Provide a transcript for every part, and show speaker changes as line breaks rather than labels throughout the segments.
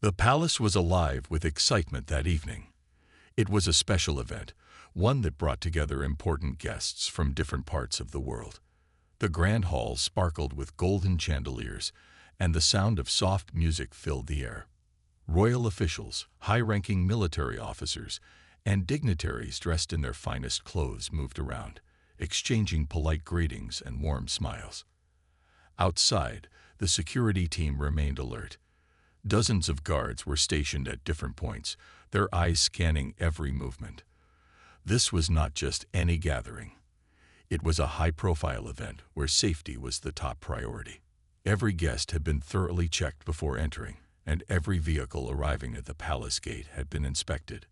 The palace was alive with excitement that evening. It was a special event, one that brought together important guests from different parts of the world. The grand hall sparkled with golden chandeliers, and the sound of soft music filled the air. Royal officials, high-ranking military officers, and dignitaries dressed in their finest clothes moved around, exchanging polite greetings and warm smiles. Outside, the security team remained alert. Dozens of guards were stationed at different points, their eyes scanning every movement. This was not just any gathering. It was a high-profile event where safety was the top priority. Every guest had been thoroughly checked before entering, and every vehicle arriving at the palace gate had been inspected.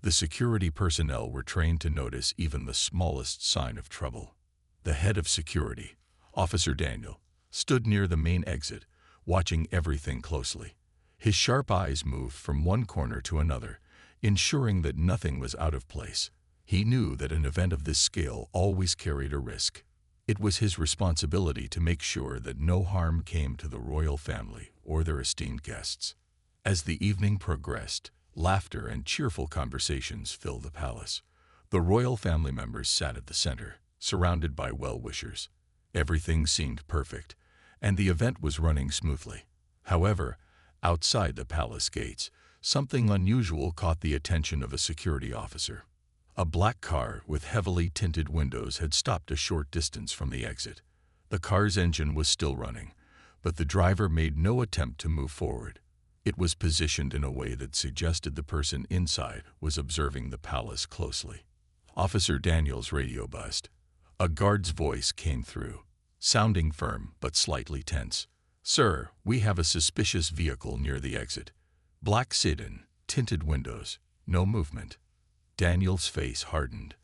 The security personnel were trained to notice even the smallest sign of trouble. The head of security, Officer Daniel, stood near the main exit, watching everything closely. His sharp eyes moved from one corner to another, ensuring that nothing was out of place. He knew that an event of this scale always carried a risk. It was his responsibility to make sure that no harm came to the royal family or their esteemed guests. As the evening progressed, laughter and cheerful conversations filled the palace. The royal family members sat at the center, surrounded by well-wishers. Everything seemed perfect, and the event was running smoothly. However, outside the palace gates, something unusual caught the attention of a security officer. A black car with heavily tinted windows had stopped a short distance from the exit. The car's engine was still running, but the driver made no attempt to move forward. It was positioned in a way that suggested the person inside was observing the palace closely. Officer Daniel's radio buzzed. A guard's voice came through, sounding firm but slightly tense. "Sir, we have a suspicious vehicle near the exit. Black sedan, tinted windows, no movement." Daniel's face hardened.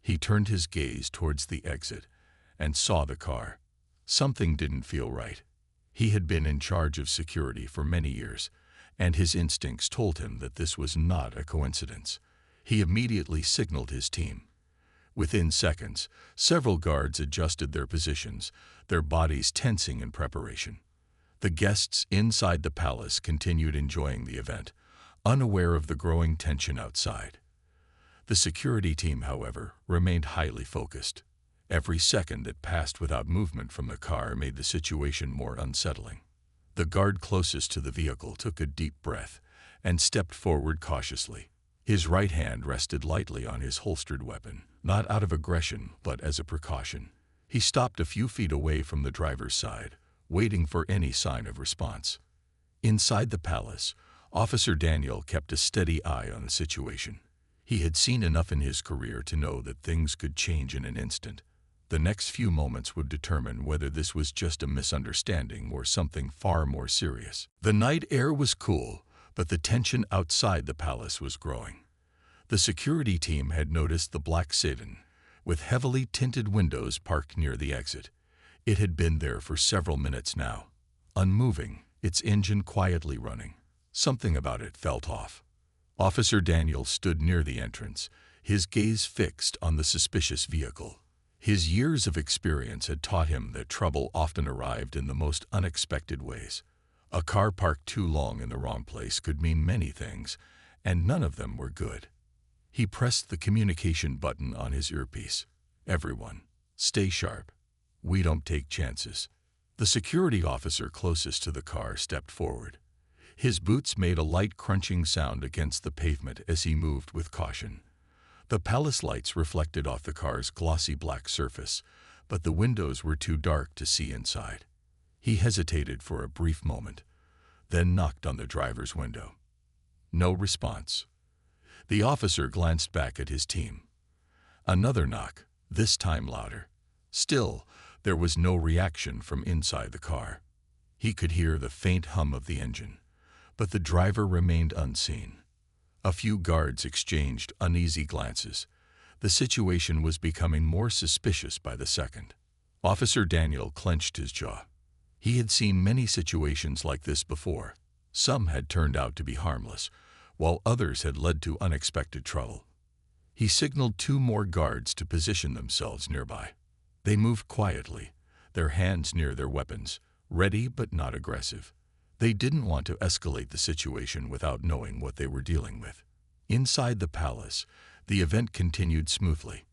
He turned his gaze towards the exit and saw the car. Something didn't feel right. He had been in charge of security for many years, and his instincts told him that this was not a coincidence. He immediately signaled his team. Within seconds, several guards adjusted their positions, their bodies tensing in preparation. The guests inside the palace continued enjoying the event, unaware of the growing tension outside. The security team, however, remained highly focused. Every second that passed without movement from the car made the situation more unsettling. The guard closest to the vehicle took a deep breath and stepped forward cautiously. His right hand rested lightly on his holstered weapon, not out of aggression, but as a precaution. He stopped a few feet away from the driver's side, waiting for any sign of response. Inside the palace, Officer Daniel kept a steady eye on the situation. He had seen enough in his career to know that things could change in an instant. The next few moments would determine whether this was just a misunderstanding or something far more serious. The night air was cool, but the tension outside the palace was growing. The security team had noticed the black sedan, with heavily tinted windows parked near the exit. It had been there for several minutes now, unmoving, its engine quietly running. Something about it felt off. Officer Daniel stood near the entrance, his gaze fixed on the suspicious vehicle. His years of experience had taught him that trouble often arrived in the most unexpected ways. A car parked too long in the wrong place could mean many things, and none of them were good. He pressed the communication button on his earpiece. "Everyone, stay sharp. We don't take chances." The security officer closest to the car stepped forward. His boots made a light crunching sound against the pavement as he moved with caution. The palace lights reflected off the car's glossy black surface, but the windows were too dark to see inside. He hesitated for a brief moment, then knocked on the driver's window. No response. The officer glanced back at his team. Another knock, this time louder. Still, there was no reaction from inside the car. He could hear the faint hum of the engine, but the driver remained unseen. A few guards exchanged uneasy glances. The situation was becoming more suspicious by the second. Officer Daniel clenched his jaw. He had seen many situations like this before. Some had turned out to be harmless, while others had led to unexpected trouble. He signaled 2 more guards to position themselves nearby. They moved quietly, their hands near their weapons, ready but not aggressive. They didn't want to escalate the situation without knowing what they were dealing with. Inside the palace, the event continued smoothly.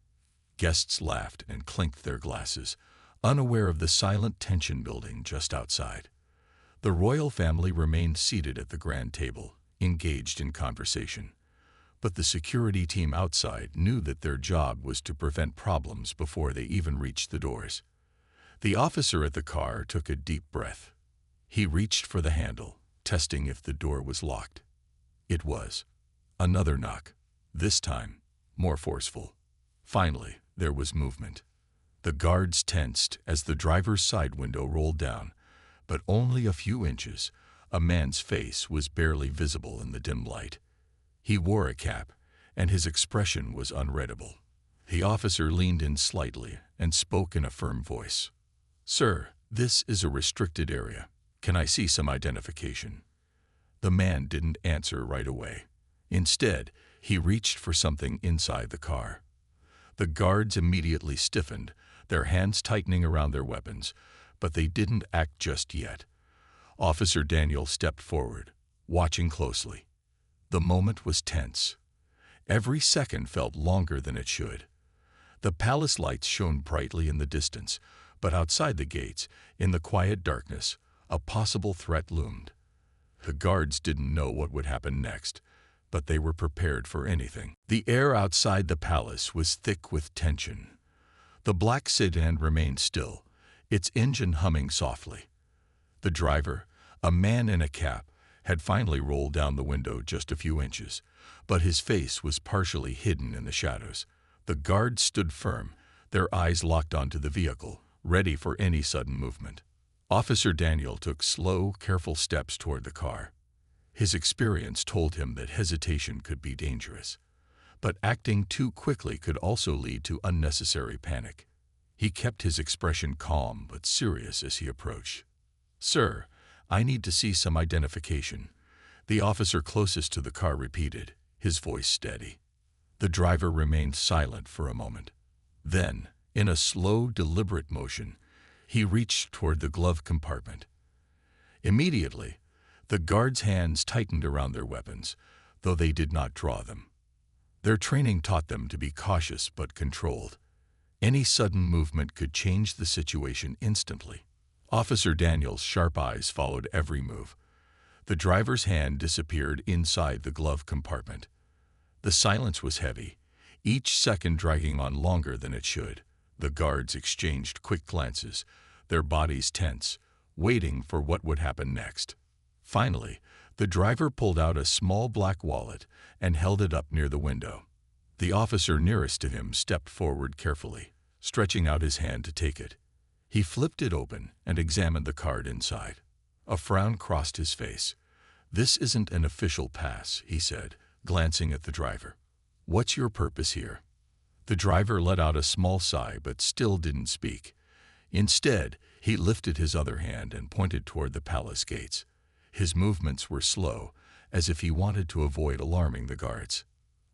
Guests laughed and clinked their glasses, unaware of the silent tension building just outside. The royal family remained seated at the grand table, engaged in conversation. But the security team outside knew that their job was to prevent problems before they even reached the doors. The officer at the car took a deep breath. He reached for the handle, testing if the door was locked. It was. Another knock, this time more forceful. Finally, there was movement. The guards tensed as the driver's side window rolled down, but only a few inches. A man's face was barely visible in the dim light. He wore a cap, and his expression was unreadable. The officer leaned in slightly and spoke in a firm voice. "Sir, this is a restricted area. Can I see some identification?" The man didn't answer right away. Instead, he reached for something inside the car. The guards immediately stiffened, their hands tightening around their weapons, but they didn't act just yet. Officer Daniel stepped forward, watching closely. The moment was tense. Every second felt longer than it should. The palace lights shone brightly in the distance, but outside the gates, in the quiet darkness, a possible threat loomed. The guards didn't know what would happen next, but they were prepared for anything. The air outside the palace was thick with tension. The black sedan remained still, its engine humming softly. The driver, a man in a cap, had finally rolled down the window just a few inches, but his face was partially hidden in the shadows. The guards stood firm, their eyes locked onto the vehicle, ready for any sudden movement. Officer Daniel took slow, careful steps toward the car. His experience told him that hesitation could be dangerous, but acting too quickly could also lead to unnecessary panic. He kept his expression calm but serious as he approached. "Sir, I need to see some identification," the officer closest to the car repeated, his voice steady. The driver remained silent for a moment. Then, in a slow, deliberate motion, he reached toward the glove compartment. Immediately, the guards' hands tightened around their weapons, though they did not draw them. Their training taught them to be cautious but controlled. Any sudden movement could change the situation instantly. Officer Daniel's sharp eyes followed every move. The driver's hand disappeared inside the glove compartment. The silence was heavy, each second dragging on longer than it should. The guards exchanged quick glances, their bodies tense, waiting for what would happen next. Finally, the driver pulled out a small black wallet and held it up near the window. The officer nearest to him stepped forward carefully, stretching out his hand to take it. He flipped it open and examined the card inside. A frown crossed his face. "This isn't an official pass," he said, glancing at the driver. "What's your purpose here?" The driver let out a small sigh but still didn't speak. Instead, he lifted his other hand and pointed toward the palace gates. His movements were slow, as if he wanted to avoid alarming the guards.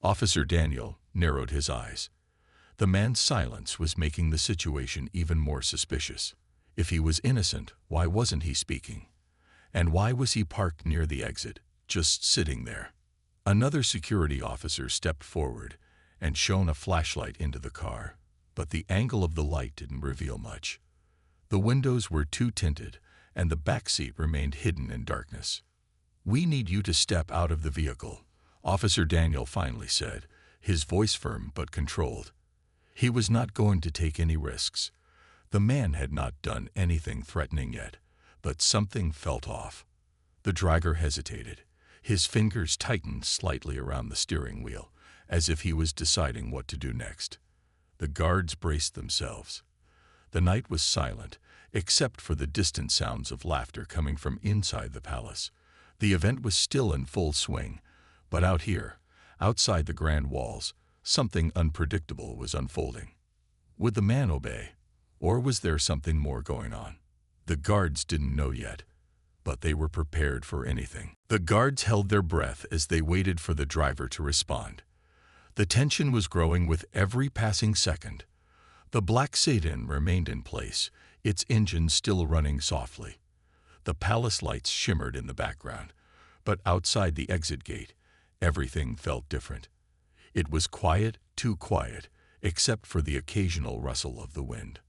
Officer Daniel narrowed his eyes. The man's silence was making the situation even more suspicious. If he was innocent, why wasn't he speaking? And why was he parked near the exit, just sitting there? Another security officer stepped forward and shone a flashlight into the car, but the angle of the light didn't reveal much. The windows were too tinted, and the back seat remained hidden in darkness. "We need you to step out of the vehicle," Officer Daniel finally said, his voice firm but controlled. He was not going to take any risks. The man had not done anything threatening yet, but something felt off. The driver hesitated. His fingers tightened slightly around the steering wheel, as if he was deciding what to do next. The guards braced themselves. The night was silent, except for the distant sounds of laughter coming from inside the palace. The event was still in full swing, but out here, outside the grand walls, something unpredictable was unfolding. Would the man obey, or was there something more going on? The guards didn't know yet, but they were prepared for anything. The guards held their breath as they waited for the driver to respond. The tension was growing with every passing second. The black sedan remained in place, its engine still running softly. The palace lights shimmered in the background, but outside the exit gate, everything felt different. It was quiet, too quiet, except for the occasional rustle of the wind.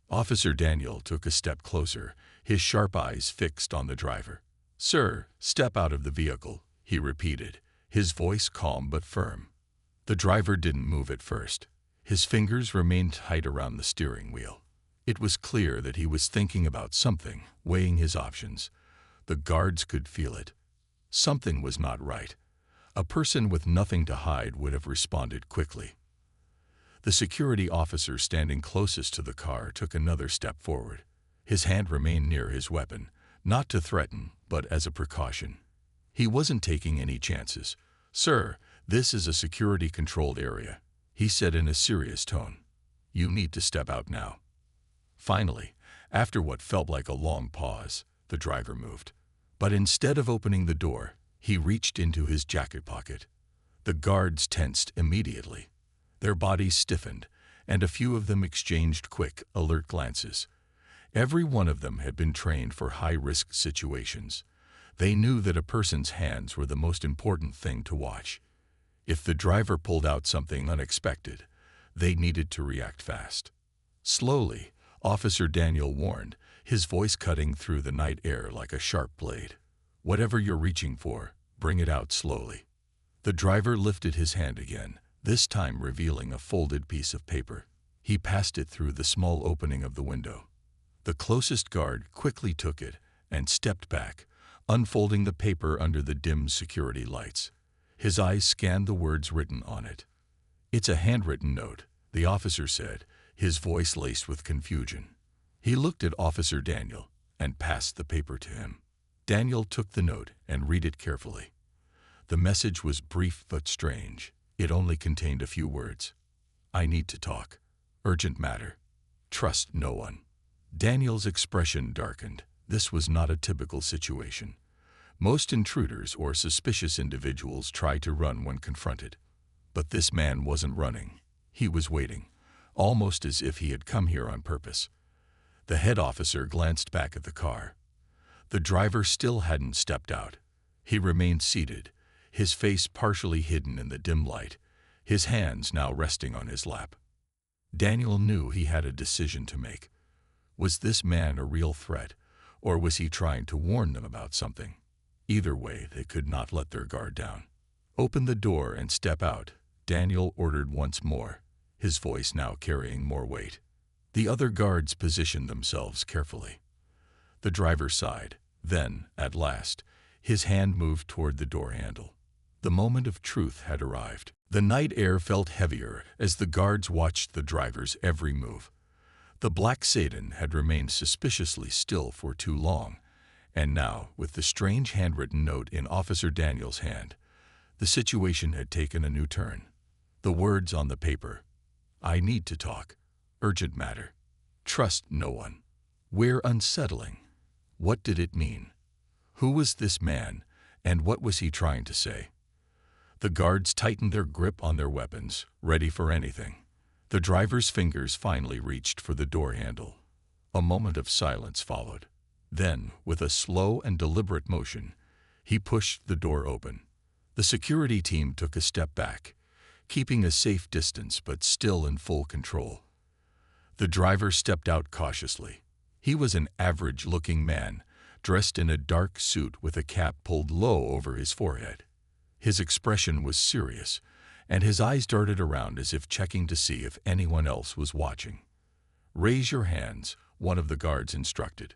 Officer Daniel took a step closer, his sharp eyes fixed on the driver. "Sir, step out of the vehicle," he repeated, his voice calm but firm. The driver didn't move at first. His fingers remained tight around the steering wheel. It was clear that he was thinking about something, weighing his options. The guards could feel it. Something was not right. A person with nothing to hide would have responded quickly. The security officer standing closest to the car took another step forward. His hand remained near his weapon, not to threaten, but as a precaution. He wasn't taking any chances. "Sir, this is a security-controlled area," he said in a serious tone. "You need to step out now." Finally, after what felt like a long pause, the driver moved. But instead of opening the door, he reached into his jacket pocket. The guards tensed immediately. Their bodies stiffened, and a few of them exchanged quick, alert glances. Every one of them had been trained for high-risk situations. They knew that a person's hands were the most important thing to watch. If the driver pulled out something unexpected, they needed to react fast. Slowly, Officer Daniel warned, his voice cutting through the night air like a sharp blade. "Whatever you're reaching for, bring it out slowly." The driver lifted his hand again, this time revealing a folded piece of paper. He passed it through the small opening of the window. The closest guard quickly took it and stepped back, unfolding the paper under the dim security lights. His eyes scanned the words written on it. "It's a handwritten note," the officer said, his voice laced with confusion. He looked at Officer Daniel and passed the paper to him. Daniel took the note and read it carefully. The message was brief but strange. It only contained a few words. "I need to talk. Urgent matter. Trust no one." Daniel's expression darkened. This was not a typical situation. Most intruders or suspicious individuals try to run when confronted. But this man wasn't running. He was waiting, almost as if he had come here on purpose. The head officer glanced back at the car. The driver still hadn't stepped out. He remained seated, his face partially hidden in the dim light, his hands now resting on his lap. Daniel knew he had a decision to make. Was this man a real threat, or was he trying to warn them about something? Either way, they could not let their guard down. "Open the door and step out," Daniel ordered once more, his voice now carrying more weight. The other guards positioned themselves carefully. The driver sighed. Then, at last, his hand moved toward the door handle. The moment of truth had arrived. The night air felt heavier as the guards watched the driver's every move. The black sedan had remained suspiciously still for too long, and now, with the strange handwritten note in Officer Daniel's hand, the situation had taken a new turn. The words on the paper, "I need to talk. Urgent matter. Trust no one," were unsettling. What did it mean? Who was this man, and what was he trying to say? The guards tightened their grip on their weapons, ready for anything. The driver's fingers finally reached for the door handle. A moment of silence followed. Then, with a slow and deliberate motion, he pushed the door open. The security team took a step back, keeping a safe distance but still in full control. The driver stepped out cautiously. He was an average-looking man, dressed in a dark suit with a cap pulled low over his forehead. His expression was serious, and his eyes darted around as if checking to see if anyone else was watching. "Raise your hands," one of the guards instructed.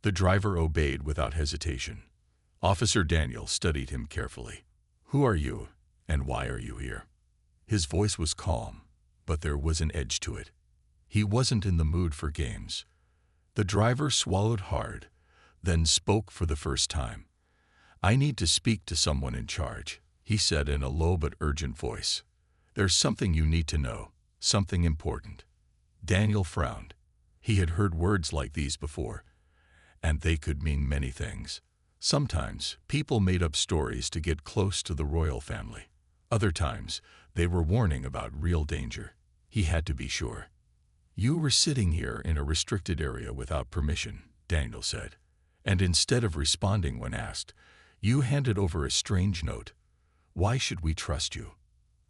The driver obeyed without hesitation. Officer Daniel studied him carefully. "Who are you, and why are you here?" His voice was calm, but there was an edge to it. He wasn't in the mood for games. The driver swallowed hard, then spoke for the first time. "I need to speak to someone in charge," he said in a low but urgent voice. "There's something you need to know, something important." Daniel frowned. He had heard words like these before, and they could mean many things. Sometimes, people made up stories to get close to the royal family. Other times, they were warning about real danger. He had to be sure. "You were sitting here in a restricted area without permission," Daniel said, And instead of responding when asked, you handed over a strange note. Why should we trust you?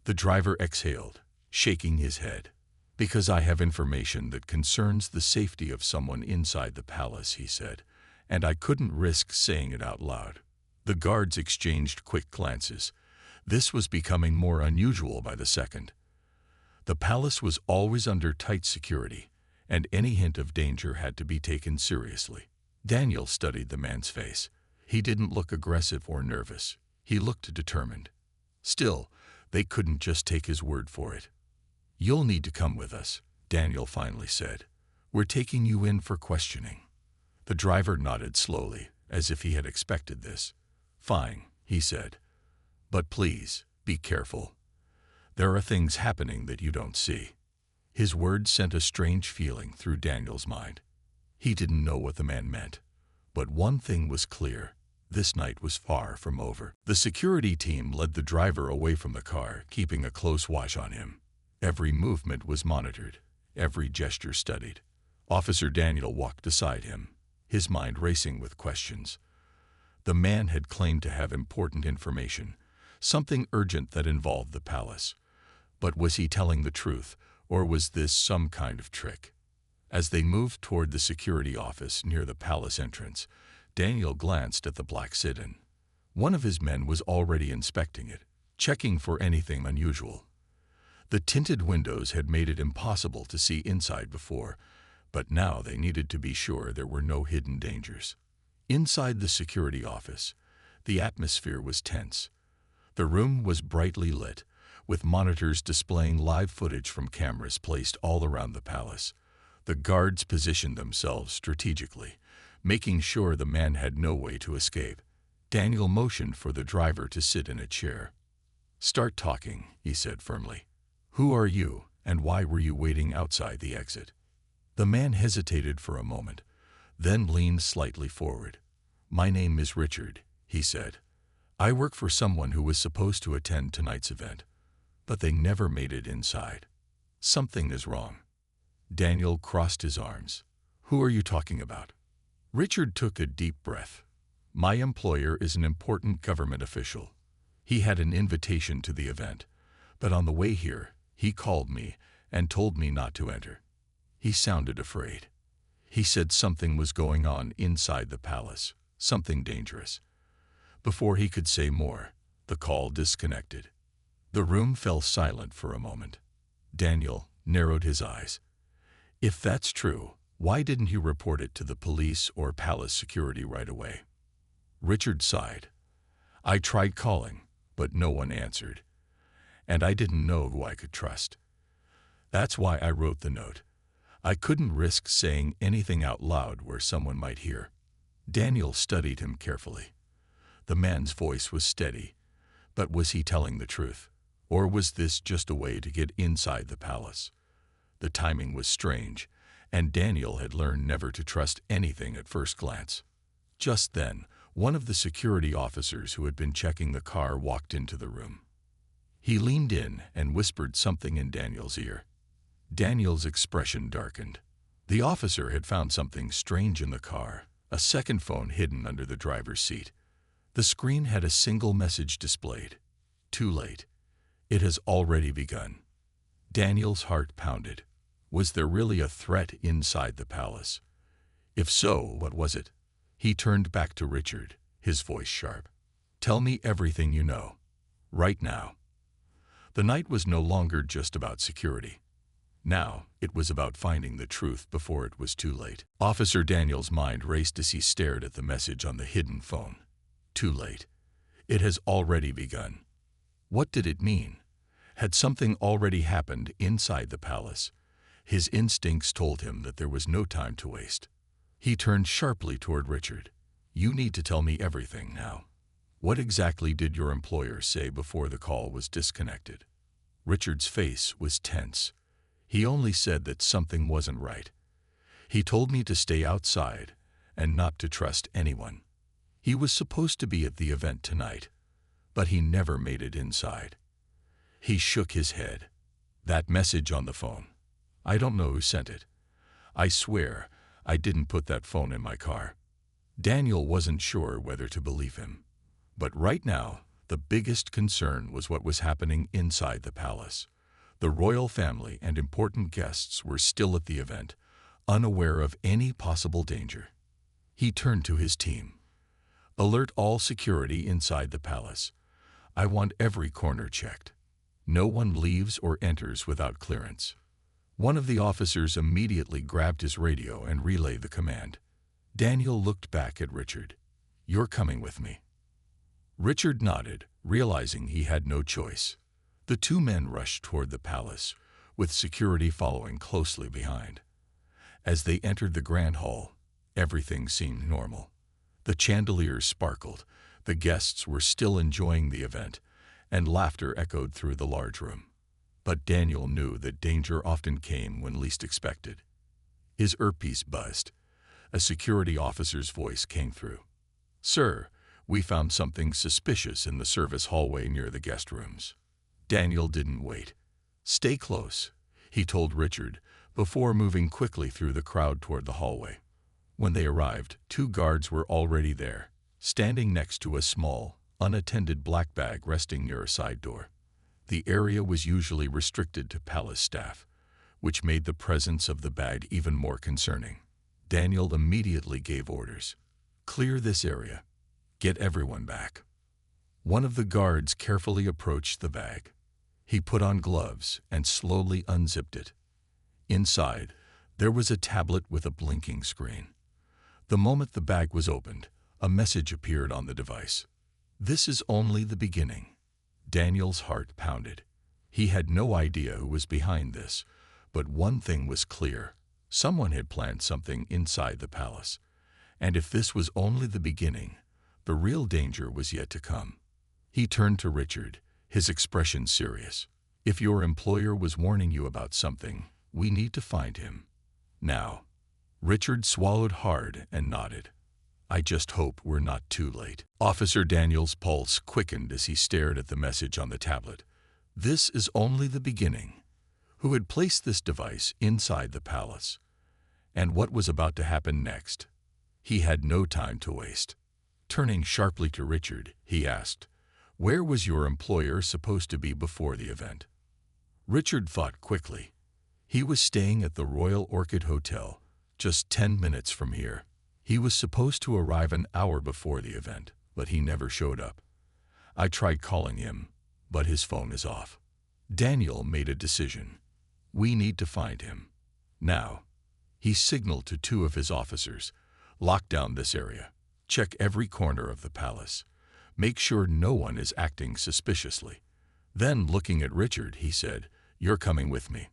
The driver exhaled, shaking his head. Because I have information that concerns the safety of someone inside the palace, he said, and I couldn't risk saying it out loud. The guards exchanged quick glances. This was becoming more unusual by the second. The palace was always under tight security, and any hint of danger had to be taken seriously. Daniel studied the man's face. He didn't look aggressive or nervous. He looked determined. Still, they couldn't just take his word for it. You'll need to come with us, Daniel finally said. We're taking you in for questioning. The driver nodded slowly, as if he had expected this. Fine, he said. But please, be careful. There are things happening that you don't see. His words sent a strange feeling through Daniel's mind. He didn't know what the man meant. But one thing was clear. This night was far from over. The security team led the driver away from the car, keeping a close watch on him. Every movement was monitored, every gesture studied. Officer Daniel walked beside him, his mind racing with questions. The man had claimed to have important information, something urgent that involved the palace. But was he telling the truth, or was this some kind of trick? As they moved toward the security office near the palace entrance, Daniel glanced at the black sit-in. One of his men was already inspecting it, checking for anything unusual. The tinted windows had made it impossible to see inside before, but now they needed to be sure there were no hidden dangers. Inside the security office, the atmosphere was tense. The room was brightly lit, with monitors displaying live footage from cameras placed all around the palace. The guards positioned themselves strategically, making sure the man had no way to escape. Daniel motioned for the driver to sit in a chair. Start talking, he said firmly. Who are you, and why were you waiting outside the exit? The man hesitated for a moment, then leaned slightly forward. My name is Richard, he said. I work for someone who was supposed to attend tonight's event, but they never made it inside. Something is wrong. Daniel crossed his arms. Who are you talking about? Richard took a deep breath. My employer is an important government official. He had an invitation to the event, but on the way here, he called me and told me not to enter. He sounded afraid. He said something was going on inside the palace, something dangerous. Before he could say more, the call disconnected. The room fell silent for a moment. Daniel narrowed his eyes. If that's true, why didn't you report it to the police or palace security right away? Richard sighed. I tried calling, but no one answered. And I didn't know who I could trust. That's why I wrote the note. I couldn't risk saying anything out loud where someone might hear. Daniel studied him carefully. The man's voice was steady, but was he telling the truth? Or was this just a way to get inside the palace? The timing was strange, and Daniel had learned never to trust anything at first glance. Just then, one of the security officers who had been checking the car walked into the room. He leaned in and whispered something in Daniel's ear. Daniel's expression darkened. The officer had found something strange in the car, a second phone hidden under the driver's seat. The screen had a single message displayed. Too late. It has already begun. Daniel's heart pounded. Was there really a threat inside the palace? If so, what was it? He turned back to Richard, his voice sharp. Tell me everything you know. Right now. The night was no longer just about security. Now, it was about finding the truth before it was too late. Officer Daniel's mind raced as he stared at the message on the hidden phone. Too late. It has already begun. What did it mean? Had something already happened inside the palace? His instincts told him that there was no time to waste. He turned sharply toward Richard. You need to tell me everything now. What exactly did your employer say before the call was disconnected? Richard's face was tense. He only said that something wasn't right. He told me to stay outside and not to trust anyone. He was supposed to be at the event tonight, but he never made it inside. He shook his head. That message on the phone. I don't know who sent it. I swear I didn't put that phone in my car. Daniel wasn't sure whether to believe him. But right now, the biggest concern was what was happening inside the palace. The royal family and important guests were still at the event, unaware of any possible danger. He turned to his team. Alert all security inside the palace. I want every corner checked. No one leaves or enters without clearance. One of the officers immediately grabbed his radio and relayed the command. Daniel looked back at Richard. "You're coming with me." Richard nodded, realizing he had no choice. The two men rushed toward the palace, with security following closely behind. As they entered the grand hall, everything seemed normal. The chandeliers sparkled, the guests were still enjoying the event, and laughter echoed through the large room. But Daniel knew that danger often came when least expected. His earpiece buzzed. A security officer's voice came through. "Sir, we found something suspicious in the service hallway near the guest rooms." Daniel didn't wait. "Stay close," he told Richard, before moving quickly through the crowd toward the hallway. When they arrived, two guards were already there, standing next to a small, unattended black bag resting near a side door. The area was usually restricted to palace staff, which made the presence of the bag even more concerning. Daniel immediately gave orders. "Clear this area. Get everyone back." One of the guards carefully approached the bag. He put on gloves and slowly unzipped it. Inside, there was a tablet with a blinking screen. The moment the bag was opened, a message appeared on the device. "This is only the beginning." Daniel's heart pounded. He had no idea who was behind this, but one thing was clear. Someone had planned something inside the palace. And if this was only the beginning, the real danger was yet to come. He turned to Richard, his expression serious. "If your employer was warning you about something, we need to find him. Now." Richard swallowed hard and nodded. "I just hope we're not too late." Officer Daniel's pulse quickened as he stared at the message on the tablet. This is only the beginning. Who had placed this device inside the palace? And what was about to happen next? He had no time to waste. Turning sharply to Richard, he asked, "Where was your employer supposed to be before the event?" Richard thought quickly. He was staying at the Royal Orchid Hotel, just 10 minutes from here. He was supposed to arrive an hour before the event, but he never showed up. "I tried calling him, but his phone is off." Daniel made a decision. "We need to find him. Now." He signaled to two of his officers. "Lock down this area. Check every corner of the palace. Make sure no one is acting suspiciously." Then, looking at Richard, he said, "You're coming with me."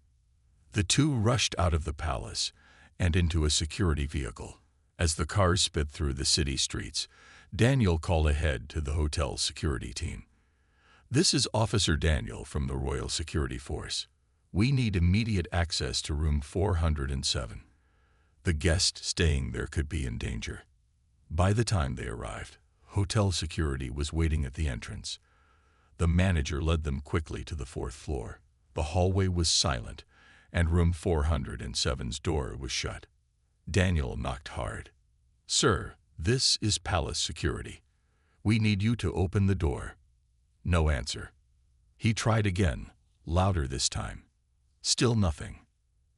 The two rushed out of the palace and into a security vehicle. As the cars sped through the city streets, Daniel called ahead to the hotel's security team. "This is Officer Daniel from the Royal Security Force. We need immediate access to room 407. The guest staying there could be in danger." By the time they arrived, hotel security was waiting at the entrance. The manager led them quickly to the 4th floor. The hallway was silent, and room 407's door was shut. Daniel knocked hard. "Sir, this is palace security. We need you to open the door." No answer. He tried again, louder this time. Still nothing.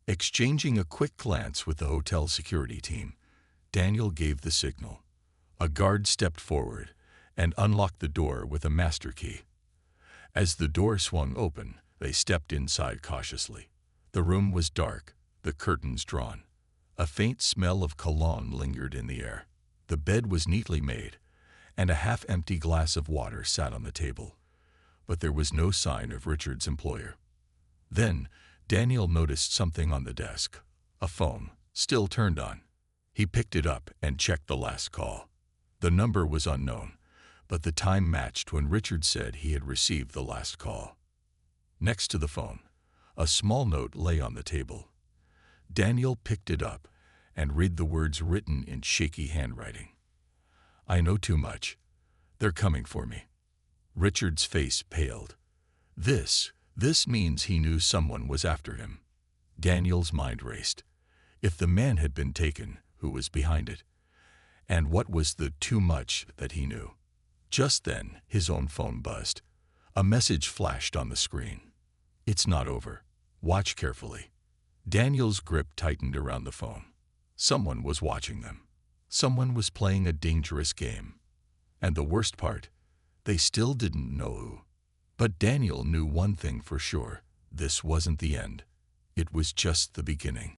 Exchanging a quick glance with the hotel security team, Daniel gave the signal. A guard stepped forward and unlocked the door with a master key. As the door swung open, they stepped inside cautiously. The room was dark, the curtains drawn. A faint smell of cologne lingered in the air. The bed was neatly made, and a half-empty glass of water sat on the table. But there was no sign of Richard's employer. Then, Daniel noticed something on the desk. A phone, still turned on. He picked it up and checked the last call. The number was unknown, but the time matched when Richard said he had received the last call. Next to the phone, a small note lay on the table. Daniel picked it up and read the words written in shaky handwriting. "I know too much. They're coming for me." Richard's face paled. This means he knew someone was after him. Daniel's mind raced. If the man had been taken, who was behind it? And what was the too much that he knew? Just then, his own phone buzzed. A message flashed on the screen. "It's not over. Watch carefully." Daniel's grip tightened around the phone. Someone was watching them. Someone was playing a dangerous game. And the worst part, they still didn't know who. But Daniel knew one thing for sure. This wasn't the end. It was just the beginning.